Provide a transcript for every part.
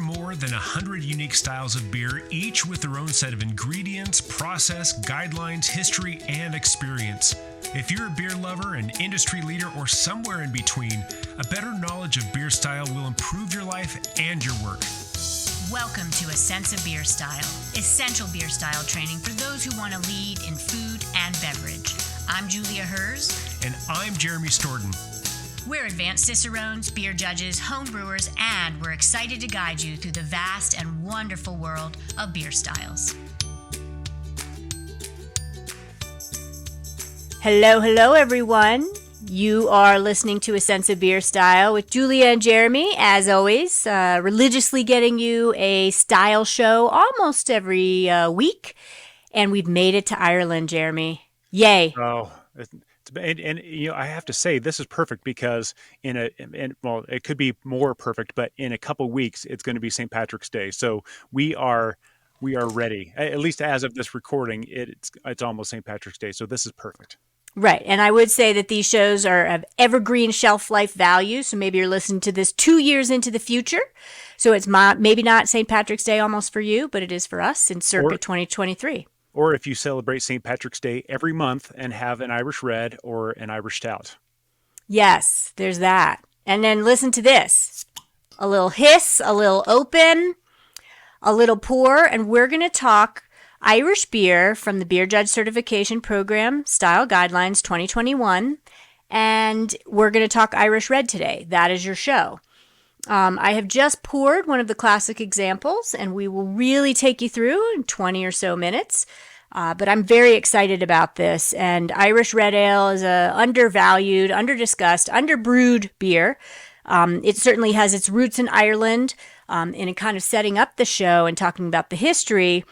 more than 100 unique styles of beer, each with their own set of ingredients, process, guidelines, history, and experience. If you're a beer lover, an industry leader, or somewhere in between, a better knowledge of beer style will improve your life and your work. Welcome to A Sense of Beer Style, essential beer style training for those who want to lead in food and beverage. I'm Julia Herz. And I'm Jeremy Storton. We're advanced Cicerones, beer judges, home brewers, and we're excited to guide you through the vast and wonderful world of beer styles. Hello, everyone. You are listening to A Sense of Beer Style with Julia and Jeremy, as always, religiously getting you a style show almost every week. And we've made it to Ireland, Jeremy. Yay. Oh, and you know, I have to say this is perfect because it could be more perfect, but in a couple weeks it's going to be St. Patrick's Day, so we are ready. At least as of this recording, it's almost St. Patrick's Day, so this is perfect. Right, and I would say that these shows are of evergreen shelf life value. So maybe you're listening to this 2 years into the future, so it's maybe not St. Patrick's Day almost for you, but it is for us in circa 2023. Or if you celebrate St. Patrick's Day every month and have an Irish Red or an Irish Stout. Yes, there's that. And then listen to this. A little hiss, a little open, a little pour, and we're going to talk Irish beer from the Beer Judge Certification Program, Style Guidelines 2021. And we're going to talk Irish Red today. That is your show. I have just poured one of the classic examples, and we will really take you through in 20 or so minutes. But I'm very excited about this. And Irish Red Ale is a undervalued, underdiscussed, underbrewed beer. It certainly has its roots in Ireland. In kind of setting up the show and talking about the history,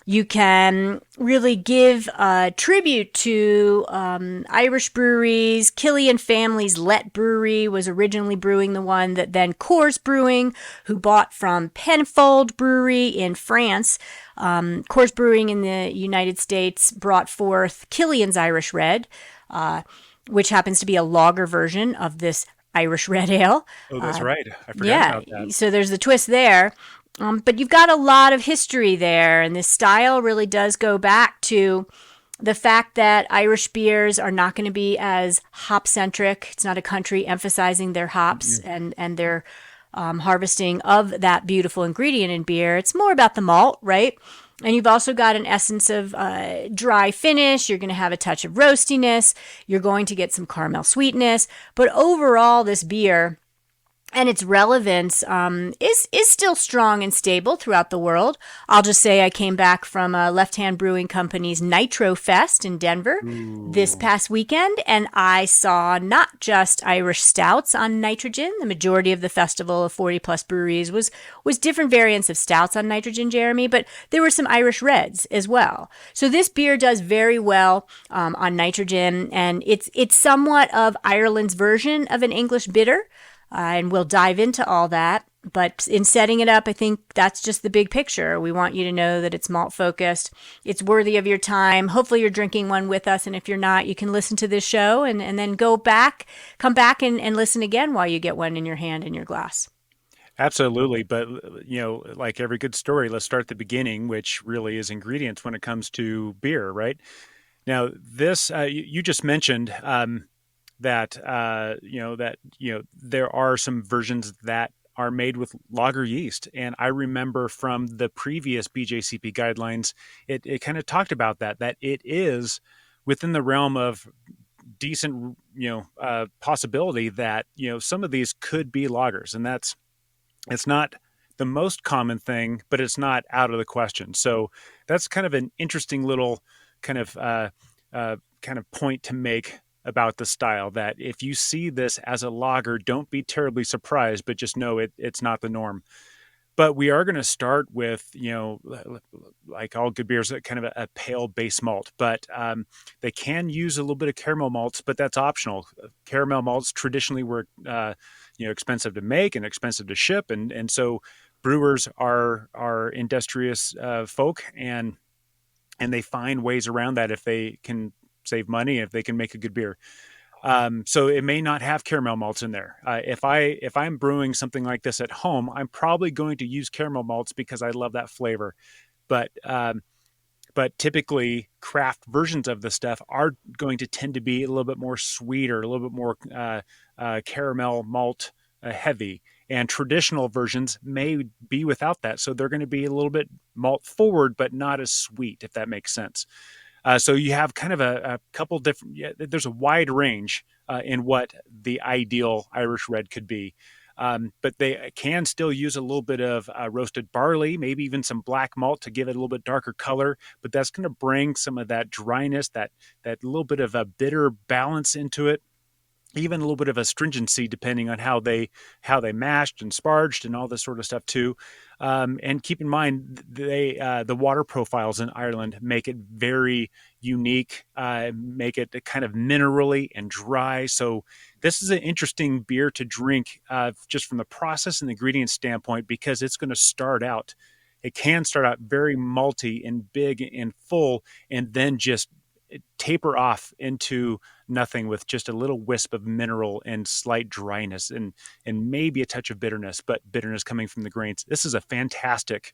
you can really give a tribute to Irish breweries. Killian family's Let Brewery was originally brewing the one that then Coors Brewing, who bought from Penfold Brewery in France. Coors Brewing in the United States brought forth Killian's Irish Red, which happens to be a lager version of this Irish Red Ale. Oh, that's right. I forgot about that. So there's the twist there. But you've got a lot of history there, and this style really does go back to the fact that Irish beers are not going to be as hop-centric. It's not a country emphasizing their hops and their harvesting of that beautiful ingredient in beer. It's more about the malt, right? And you've also got an essence of dry finish. You're going to have a touch of roastiness. You're going to get some caramel sweetness. But overall, this beer and its relevance is still strong and stable throughout the world. I'll just say I came back from Left Hand Brewing Company's Nitro Fest in Denver this past weekend, and I saw not just Irish stouts on nitrogen. The majority of the festival of 40-plus breweries was different variants of stouts on nitrogen, Jeremy, but there were some Irish Reds as well. So this beer does very well on nitrogen, and it's somewhat of Ireland's version of an English bitter. And we'll dive into all that. But in setting it up, I think that's just the big picture. We want you to know that it's malt focused. It's worthy of your time. Hopefully you're drinking one with us. And if you're not, you can listen to this show and then come back and listen again while you get one in your hand in your glass. Absolutely. But, you know, like every good story, let's start at the beginning, which really is ingredients when it comes to beer, right? Now, this, you just mentioned that there are some versions that are made with lager yeast. And I remember from the previous BJCP guidelines, it kind of talked about that it is within the realm of decent, possibility that, some of these could be lagers. And it's not the most common thing, but it's not out of the question. So that's kind of an interesting little kind of point to make about the style, that if you see this as a lager, don't be terribly surprised, but just know it's not the norm. But we are going to start with, like all good beers, kind of a pale base malt, but they can use a little bit of caramel malts, but that's optional. Caramel malts traditionally were, expensive to make and expensive to ship. And so brewers are industrious folk, and they find ways around that if they can save money, if they can make a good beer. So it may not have caramel malts in there. If I'm brewing something like this at home, I'm probably going to use caramel malts because I love that flavor. But but typically craft versions of the stuff are going to tend to be a little bit more sweeter, a little bit more caramel malt heavy. And traditional versions may be without that. So they're going to be a little bit malt forward, but not as sweet, if that makes sense. So you have kind of a couple different, there's a wide range in what the ideal Irish red could be. But they can still use a little bit of roasted barley, maybe even some black malt to give it a little bit darker color. But that's going to bring some of that dryness, that little bit of a bitter balance into it, even a little bit of astringency depending on how they mashed and sparged and all this sort of stuff too. And keep in mind, the water profiles in Ireland make it very unique, make it kind of minerally and dry. So this is an interesting beer to drink just from the process and ingredient standpoint, because it's going to start out. It can start out very malty and big and full, and then just taper off into nothing with just a little wisp of mineral and slight dryness and maybe a touch of bitterness, but bitterness coming from the grains. This is a fantastic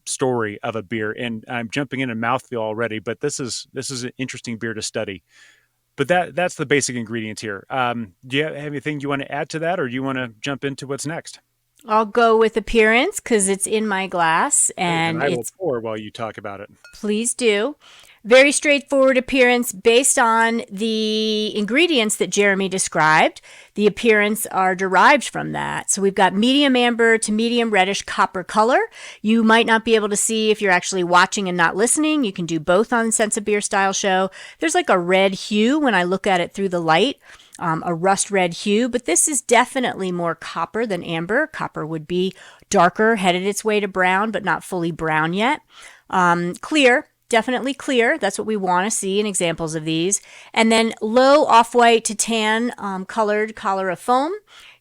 story of a beer, and I'm jumping into mouthfeel already, but this is an interesting beer to study. But that's the basic ingredients here. Do you have anything you want to add to that, or do you want to jump into what's next? I'll go with appearance because it's in my glass, and I will pour while you talk about it. Please do. Very straightforward appearance based on the ingredients that Jeremy described. The appearance are derived from that. So we've got medium amber to medium reddish copper color. You might not be able to see if you're actually watching and not listening. You can do both on Sense of Beer Style Show. There's like a red hue when I look at it through the light, a rust red hue, but this is definitely more copper than amber. Copper would be darker, headed its way to brown, but not fully brown yet. Clear. Definitely clear. That's what we want to see in examples of these. And then low off-white to tan colored collar of foam.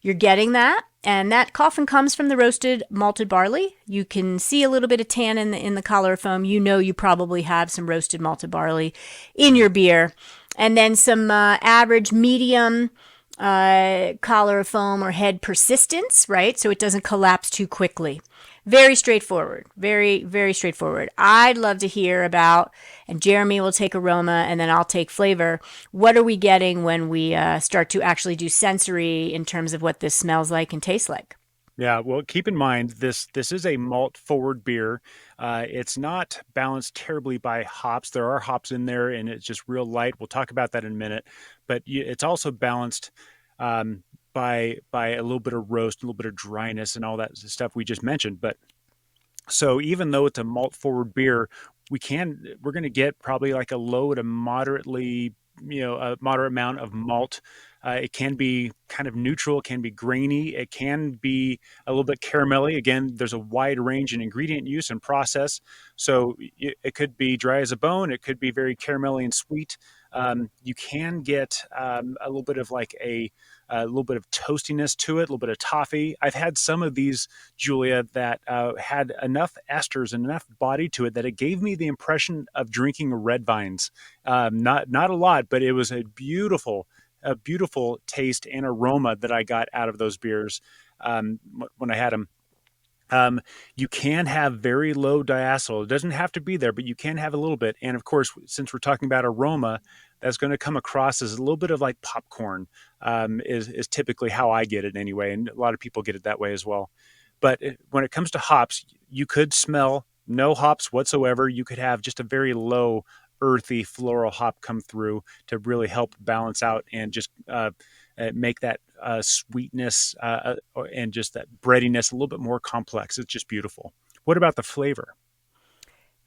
You're getting that. And that often comes from the roasted malted barley. You can see a little bit of tan in the collar of foam. You know you probably have some roasted malted barley in your beer. And then some average medium collar of foam or head persistence, right? So it doesn't collapse too quickly. Very straightforward. Very, very straightforward. I'd love to hear about, and Jeremy will take aroma and then I'll take flavor. What are we getting when we start to actually do sensory in terms of what this smells like and tastes like? Yeah, well, keep in mind, this is a malt-forward beer. It's not balanced terribly by hops. There are hops in there, and it's just real light. We'll talk about that in a minute. But it's also balanced by a little bit of roast, a little bit of dryness, and all that stuff we just mentioned. But so even though it's a malt-forward beer, we're going to get probably like a low to moderately, a moderate amount of malt. It can be kind of neutral, it can be grainy, it can be a little bit caramelly. Again, there's a wide range in ingredient use and process. So it could be dry as a bone, it could be very caramelly and sweet. You can get a little bit of like a little bit of toastiness to it, a little bit of toffee. I've had some of these, Julia, that had enough esters and enough body to it that it gave me the impression of drinking red vines. Not a lot, but it was a beautiful taste and aroma that I got out of those beers when I had them. You can have very low diacetyl. It doesn't have to be there, but you can have a little bit. And of course, since we're talking about aroma, that's going to come across as a little bit of like popcorn, is typically how I get it anyway. And a lot of people get it that way as well. But when it comes to hops, you could smell no hops whatsoever. You could have just a very low earthy floral hop come through to really help balance out and just make that sweetness and just that breadiness a little bit more complex. It's just beautiful. What about the flavor?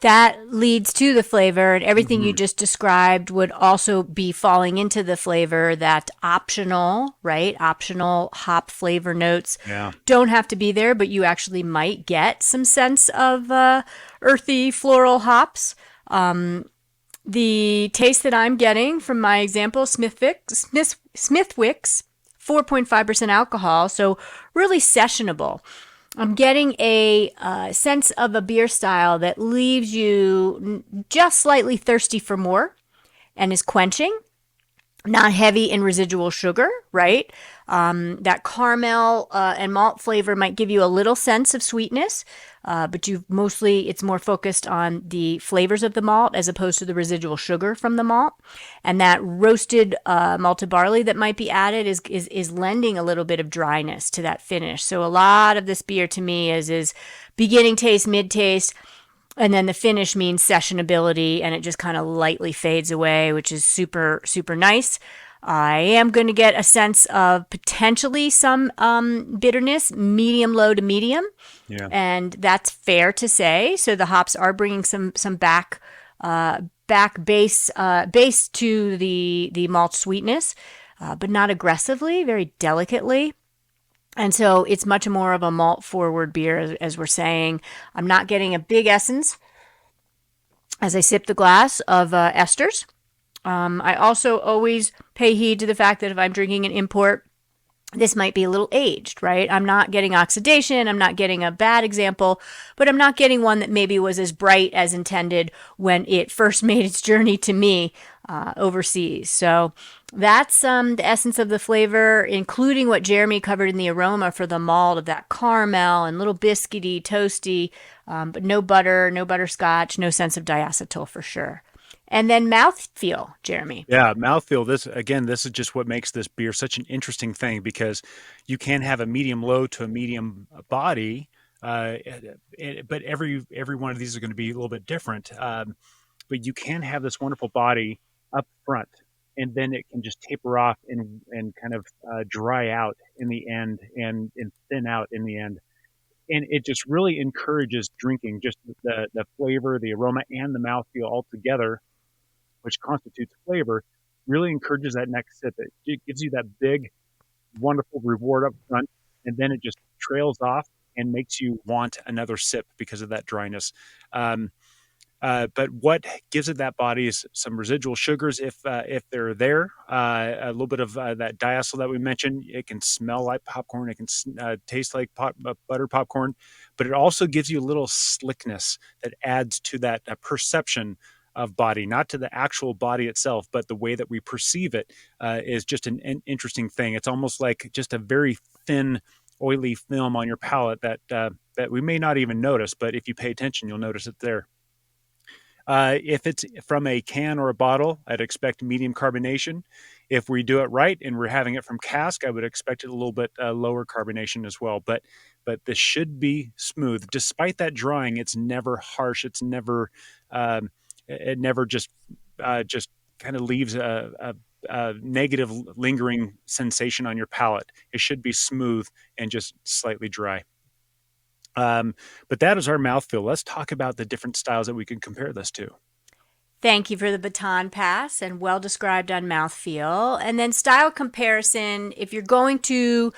That leads to the flavor, and everything you just described would also be falling into the flavor. That optional, right? Optional hop flavor notes don't have to be there, but you actually might get some sense of earthy floral hops. The taste that I'm getting from my example, Smithwick's, 4.5% alcohol, so really sessionable. I'm getting a sense of a beer style that leaves you just slightly thirsty for more and is quenching. not heavy in residual sugar, right? That caramel and malt flavor might give you a little sense of sweetness, but it's more focused on the flavors of the malt as opposed to the residual sugar from the malt. And that roasted malted barley that might be added is lending a little bit of dryness to that finish. So a lot of this beer to me is beginning taste, mid taste, and then the finish means sessionability, and it just kind of lightly fades away, which is super, super nice. I am going to get a sense of potentially some bitterness, medium low to medium, Yeah. and that's fair to say. So the hops are bringing some back base to the malt sweetness, but not aggressively, very delicately. And so it's much more of a malt forward beer, as we're saying. I'm not getting a big essence as I sip the glass of esters. I also always pay heed to the fact that if I'm drinking an import, this might be a little aged, right? I'm not getting oxidation. I'm not getting a bad example, but I'm not getting one that maybe was as bright as intended when it first made its journey to me overseas. So that's the essence of the flavor, including what Jeremy covered in the aroma for the malt of that caramel and little biscuity, toasty, but no butter, no butterscotch, no sense of diacetyl for sure. And then mouthfeel, Jeremy. Yeah, mouthfeel. This is just what makes this beer such an interesting thing because you can have a medium low to a medium body, but every one of these is going to be a little bit different. But you can have this wonderful body up front, and then it can just taper off and kind of dry out in the end and thin out in the end. And it just really encourages drinking, just the flavor, the aroma, and the mouthfeel all together, which constitutes flavor, really encourages that next sip. It gives you that big, wonderful reward up front, and then it just trails off and makes you want another sip because of that dryness. Um, but what gives it that body is some residual sugars if they're there. A little bit of that diacetyl that we mentioned. It can smell like popcorn. It can taste like butter popcorn, but it also gives you a little slickness that adds to that perception of body, not to the actual body itself, but the way that we perceive it is just an interesting thing. It's almost like just a very thin, oily film on your palate that we may not even notice, but if you pay attention, you'll notice it there. If it's from a can or a bottle, I'd expect medium carbonation. If we do it right and we're having it from cask, I would expect it a little bit lower carbonation as well. But this should be smooth. Despite that drying, it's never harsh. Um, it never just kind of leaves a negative lingering sensation on your palate. It should be smooth and just slightly dry. But that is our mouthfeel. Let's talk about the different styles that we can compare this to. Thank you for the baton pass and well described on mouthfeel. And then style comparison, if you're going to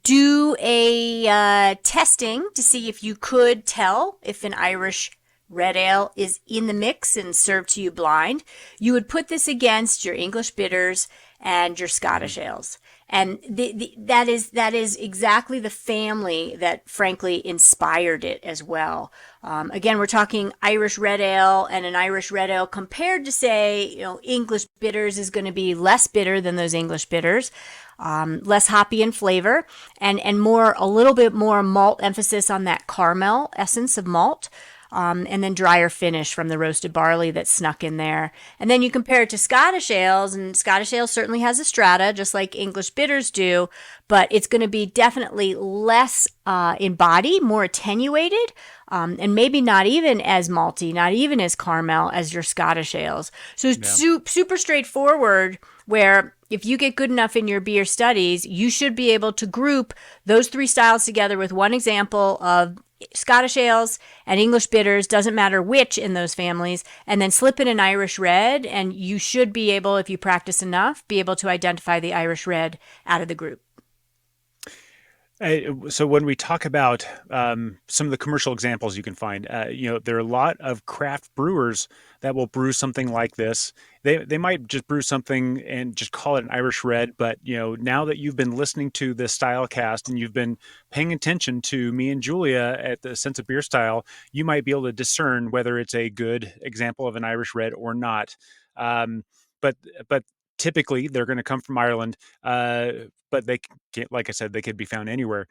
do a testing to see if you could tell if an Irish red ale is in the mix and served to you blind, you would put this against your English bitters and your Scottish ales. And that is exactly the family that frankly inspired it as well. Again, we're talking Irish red ale, and an Irish red ale compared to say, English bitters is going to be less bitter than those English bitters, less hoppy in flavor, and a little bit more malt emphasis on that caramel essence of malt. And then drier finish from the roasted barley that snuck in there. And then you compare it to Scottish ales, and Scottish ale certainly has a strata, just like English bitters do, but it's going to be definitely less in body, more attenuated, and maybe not even as malty, not even as caramel as your Scottish ales. So it's super straightforward, where if you get good enough in your beer studies, you should be able to group those three styles together with one example of Scottish ales and English bitters, doesn't matter which in those families, and then slip in an Irish red, and you should be able, if you practice enough, be able to identify the Irish red out of the group. So when we talk about some of the commercial examples you can find, there are a lot of craft brewers that will brew something like this. They might just brew something and just call it an Irish red. But now that you've been listening to this Stylecast and you've been paying attention to me and Julia at the Sense of Beer Style, you might be able to discern whether it's a good example of an Irish red or not. But typically they're going to come from Ireland, but they can, like I said, they could be found anywhere.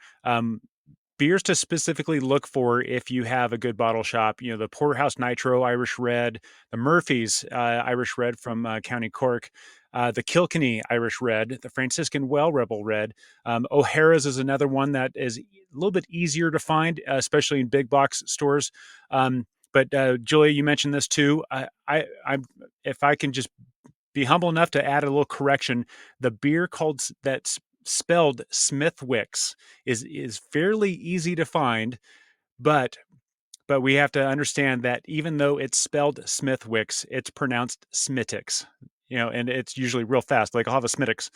Beers to specifically look for if you have a good bottle shop, the Porterhouse Nitro Irish Red, the Murphy's Irish Red from County Cork, the Kilkenny Irish Red, the Franciscan Well Rebel Red. O'Hara's is another one that is a little bit easier to find, especially in big box stores. But Julia, you mentioned this too. If I can just be humble enough to add a little correction, the beer that's spelled Smithwick's is fairly easy to find, but we have to understand that even though it's spelled Smithwick's, it's pronounced Smittix, and it's usually real fast. Like I'll have a Smittix.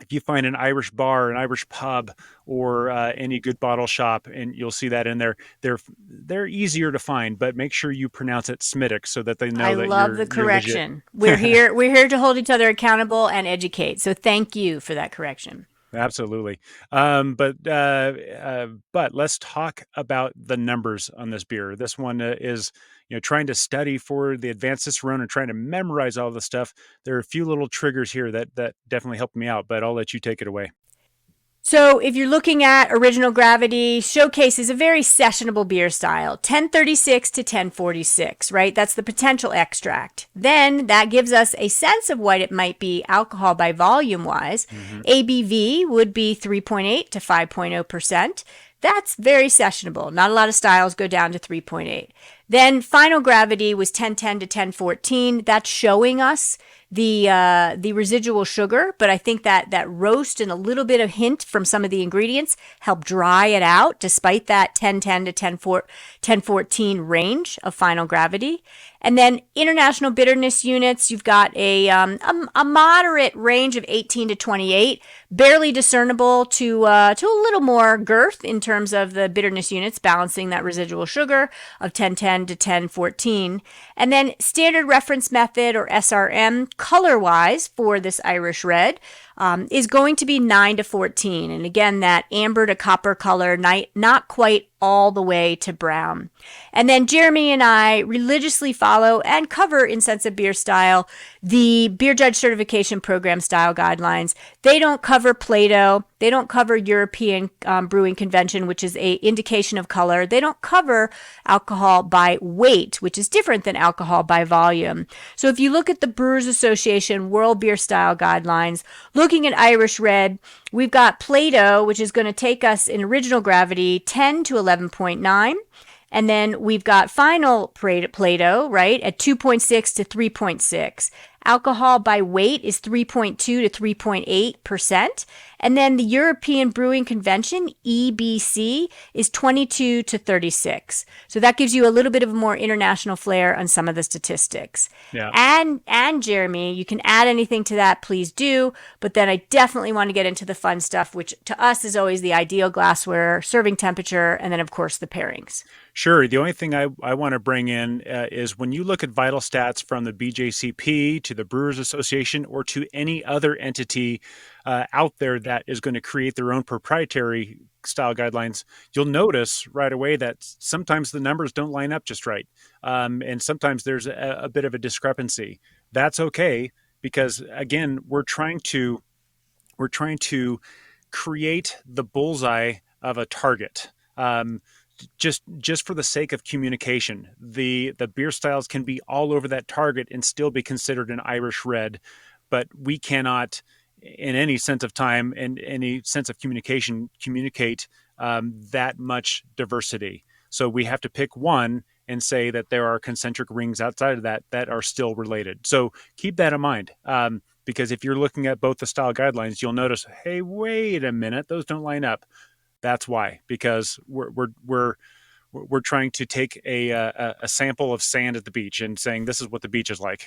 If you find an Irish bar, an Irish pub, or any good bottle shop, and you'll see that in there, they're easier to find, but make sure you pronounce it Smittix so that they know I that love the correction. We're here to hold each other accountable and educate. So thank you for that correction. Absolutely. But let's talk about the numbers on this beer. This one is, trying to study for the advanced Cicerone and trying to memorize all this stuff. There are a few little triggers here that definitely helped me out, but I'll let you take it away. So if you're looking at original gravity, Showcase is a very sessionable beer style, 1036 to 1046, right? That's the potential extract. Then that gives us a sense of what it might be alcohol by volume wise. ABV would be 3.8 to 5.0%. That's very sessionable. Not a lot of styles go down to 3.8. Then final gravity was 1010 to 1014. That's showing us the residual sugar, but I think that roast and a little bit of hint from some of the ingredients help dry it out despite that 1010 to 1014 range of final gravity. And then international bitterness units, you've got a moderate range of 18 to 28, barely discernible to a little more girth in terms of the bitterness units, balancing that residual sugar of 1010 to 1014. And then standard reference method, or SRM, color-wise for this Irish Red is going to be 9 to 14. And again, that amber to copper color, not quite all the way to brown. And then Jeremy and I religiously follow and cover in Sense of Beer Style the Beer Judge Certification Program style guidelines. They don't cover Plato. They don't cover European Brewing Convention, which is a indication of color. They don't cover alcohol by weight, which is different than alcohol by volume. So if you look at the Brewers Association World Beer Style Guidelines, looking at Irish Red, we've got Plato, which is going to take us in original gravity 10 to 11.9. And then we've got final Plato, right, at 2.6 to 3.6. Alcohol by weight is 3.2 to 3.8%. And then the European Brewing Convention, EBC, is 22 to 36. So that gives you a little bit of a more international flair on some of the statistics. Yeah. And Jeremy, you can add anything to that, please do. But then I definitely want to get into the fun stuff, which to us is always the ideal glassware, serving temperature, and then, of course, the pairings. Sure. The only thing I want to bring in is when you look at vital stats from the BJCP to the Brewers Association or to any other entity out there that is going to create their own proprietary style guidelines, you'll notice right away that sometimes the numbers don't line up just right. And sometimes there's a bit of a discrepancy. That's okay, because again, we're trying to create the bullseye of a target. Just for the sake of communication, the beer styles can be all over that target and still be considered an Irish Red, but we cannot, in any sense of time and any sense of communication, communicate that much diversity. So we have to pick one and say that there are concentric rings outside of that are still related. So keep that in mind, because if you're looking at both the style guidelines, you'll notice, hey, wait a minute, those don't line up. That's why, because we're trying to take a sample of sand at the beach and saying this is what the beach is like.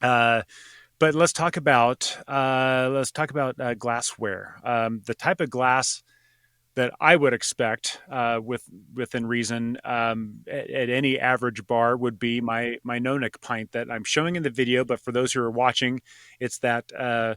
But let's talk about glassware. The type of glass that I would expect within reason at any average bar would be my no-neck pint that I'm showing in the video. But for those who are watching, it's that.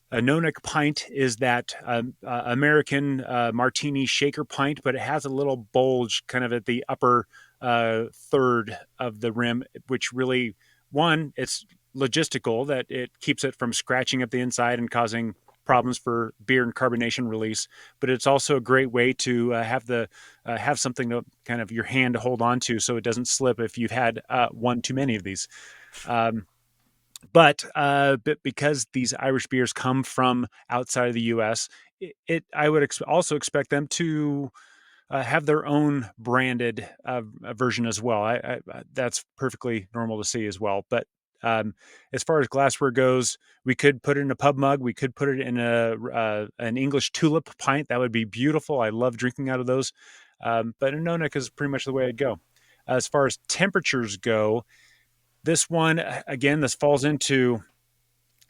A no-neck pint is that American martini shaker pint, but it has a little bulge kind of at the upper third of the rim, which really, one, it's logistical, that it keeps it from scratching up the inside and causing problems for beer and carbonation release. But it's also a great way to have something to kind of your hand to hold on to, so it doesn't slip if you've had one too many of these. But because these Irish beers come from outside of the U.S., I would also expect them to have their own branded version as well. That's perfectly normal to see as well. But as far as glassware goes, we could put it in a pub mug. We could put it in an English tulip pint. That would be beautiful. I love drinking out of those. But a Nonic is pretty much the way I'd go. As far as temperatures go, this one, again, this falls into,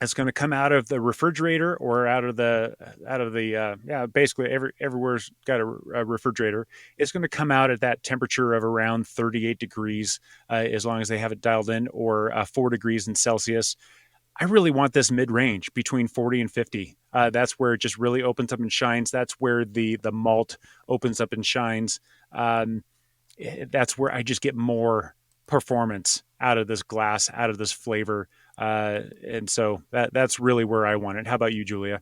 it's going to come out of the refrigerator or out of the basically everywhere's got a refrigerator. It's going to come out at that temperature of around 38 degrees, as long as they have it dialed in, or 4 degrees in Celsius. I really want this mid-range between 40 and 50. That's where it just really opens up and shines. That's where the malt opens up and shines. That's where I just get more performance out of this glass, out of this flavor. And so that's really where I want it. How about you, Julia?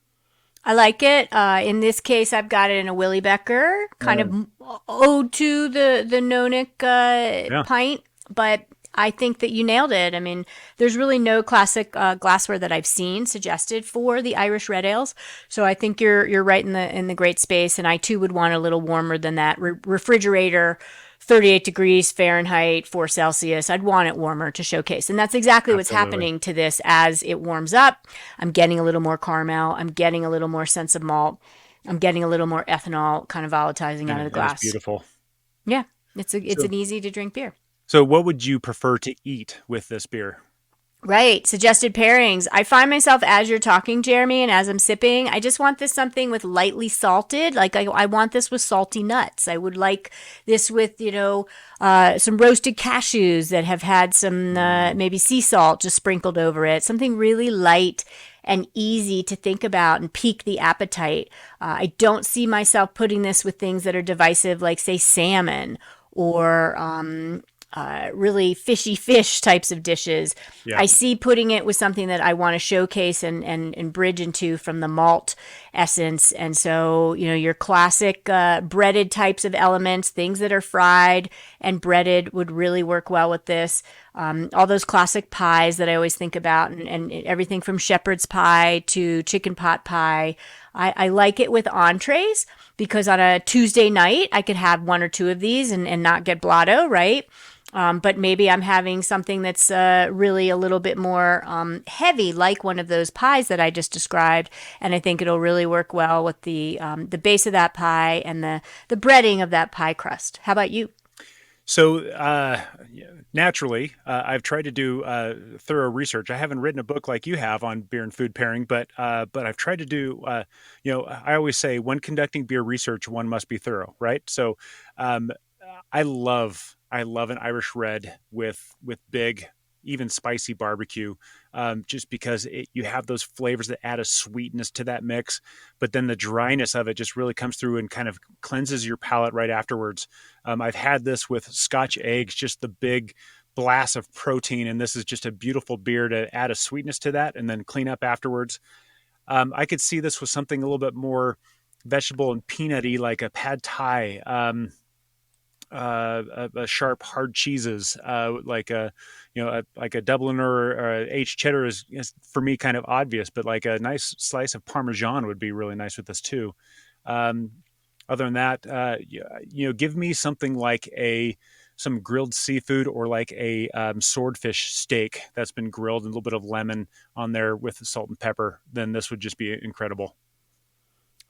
I like it. In this case, I've got it in a Willy Becker, kind of ode to the Nonic pint, but I think that you nailed it. I mean, there's really no classic glassware that I've seen suggested for the Irish red ales. So I think you're right in the great space, and I too would want a little warmer than that. Refrigerator, 38 degrees Fahrenheit, 4 Celsius. I'd want it warmer to showcase. And that's exactly what's happening to this as it warms up. I'm getting a little more caramel. I'm getting a little more sense of malt. I'm getting a little more ethanol kind of volatilizing out of the glass. It's beautiful. Yeah, it's an easy to drink beer. So what would you prefer to eat with this beer? Right. Suggested pairings. I find myself, as you're talking, Jeremy, and as I'm sipping, I just want this something with lightly salted. Like I want this with salty nuts. I would like this with, some roasted cashews that have had some maybe sea salt just sprinkled over it. Something really light and easy to think about and pique the appetite. I don't see myself putting this with things that are divisive, like, say, salmon or really fishy fish types of dishes. Yeah. I see putting it with something that I want to showcase and bridge into from the malt essence. And so, your classic breaded types of elements, things that are fried and breaded would really work well with this. All those classic pies that I always think about, and everything from shepherd's pie to chicken pot pie. I like it with entrees because on a Tuesday night, I could have one or two of these and not get blotto, right? But maybe I'm having something that's really a little bit more heavy, like one of those pies that I just described, and I think it'll really work well with the base of that pie and the breading of that pie crust. How about you? So naturally, I've tried to do thorough research. I haven't written a book like you have on beer and food pairing, but I've tried to do. I always say when conducting beer research, one must be thorough, right? So I love an Irish red with big, even spicy barbecue, just because you have those flavors that add a sweetness to that mix, but then the dryness of it just really comes through and kind of cleanses your palate right afterwards. I've had this with Scotch eggs, just the big blast of protein, and this is just a beautiful beer to add a sweetness to that and then clean up afterwards. I could see this with something a little bit more vegetable and peanutty, like a pad thai, a sharp hard cheeses, like a Dublin or H cheddar is for me kind of obvious, but like a nice slice of Parmesan would be really nice with this too. Other than that, give me something like some grilled seafood or like a swordfish steak that's been grilled and a little bit of lemon on there with salt and pepper. Then this would just be incredible.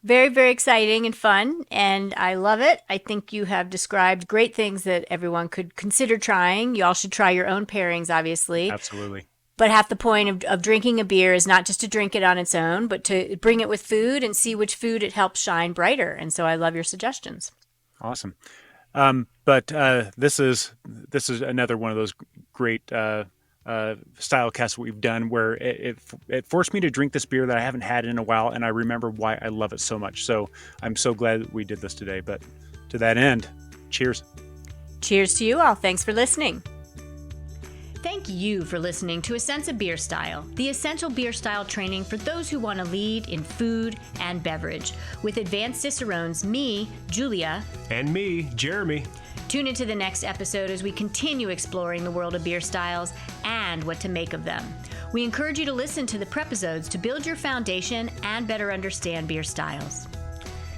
Very, very exciting and fun, and I love it. I think you have described great things that everyone could consider trying. You all should try your own pairings, obviously. Absolutely. But half the point of drinking a beer is not just to drink it on its own, but to bring it with food and see which food it helps shine brighter. And so I love your suggestions. Awesome. But this is another one of those great Stylecast we've done where it forced me to drink this beer that I haven't had in a while, and I remember why I love it so much. So I'm so glad that we did this today. But to that end, cheers. Cheers to you all. Thanks for listening. Thank Thank you for listening to A Sense of Beer Style, the essential beer style training for those who want to lead in food and beverage. With advanced Cicerones, me, Julia, And me, Jeremy. Tune into the next episode as we continue exploring the world of beer styles and what to make of them. We encourage you to listen to the prepisodes to build your foundation and better understand beer styles.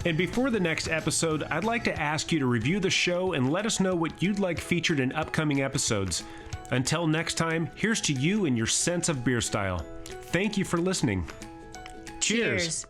And before the next episode, I'd like to ask you to review the show and let us know what you'd like featured in upcoming episodes. Until next time, here's to you and your sense of beer style. Thank you for listening. Cheers.